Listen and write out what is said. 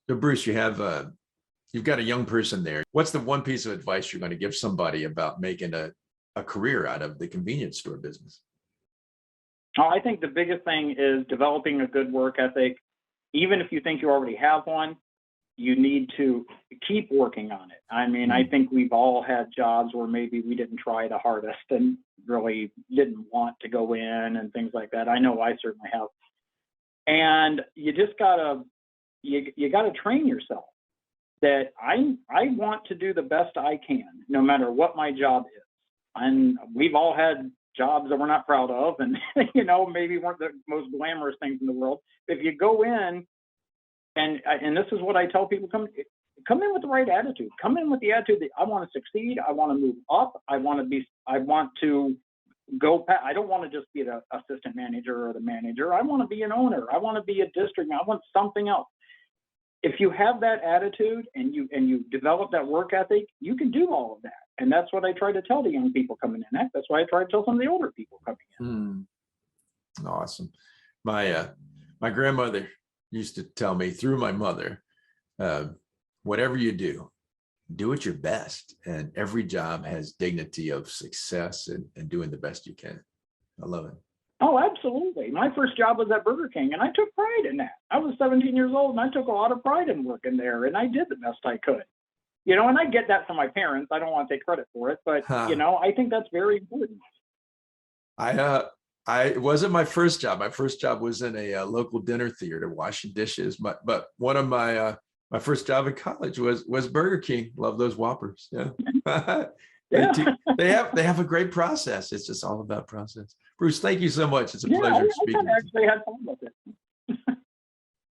So Bruce, you've got a young person there. What's the one piece of advice you're going to give somebody about making a career out of the convenience store business? Oh, I think the biggest thing is developing a good work ethic. Even if you think you already have one, you need to keep working on it. I mean, I think we've all had jobs where maybe we didn't try the hardest and really didn't want to go in and things like that. I know I certainly have. And you just you gotta train yourself that I want to do the best I can, no matter what my job is. And we've all had jobs that we're not proud of, and maybe weren't the most glamorous things in the world. If you go in, and this is what I tell people: come in with the right attitude. Come in with the attitude that I want to succeed. I want to move up. I want to go. I don't want to just be the assistant manager or the manager. I want to be an owner. I want to be a district. I want something else. If you have that attitude and you develop that work ethic, you can do all of that. And that's what I try to tell the young people coming in. That's why I try to tell some of the older people coming in. Awesome. My grandmother used to tell me through my mother, whatever you do it your best. And every job has dignity of success and doing the best you can. I love it. Oh, absolutely. My first job was at Burger King, and I took pride in that. I was 17 years old, and I took a lot of pride in working there, and I did the best I could. And I get that from my parents. I don't want to take credit for it, but, I think that's very important. It wasn't my first job. My first job was in a local dinner theater washing dishes. But one of my first job in college was Burger King. Love those Whoppers. Yeah. They have a great process. It's just all about process. Bruce, thank you so much. It's a pleasure speaking. I actually had fun with it.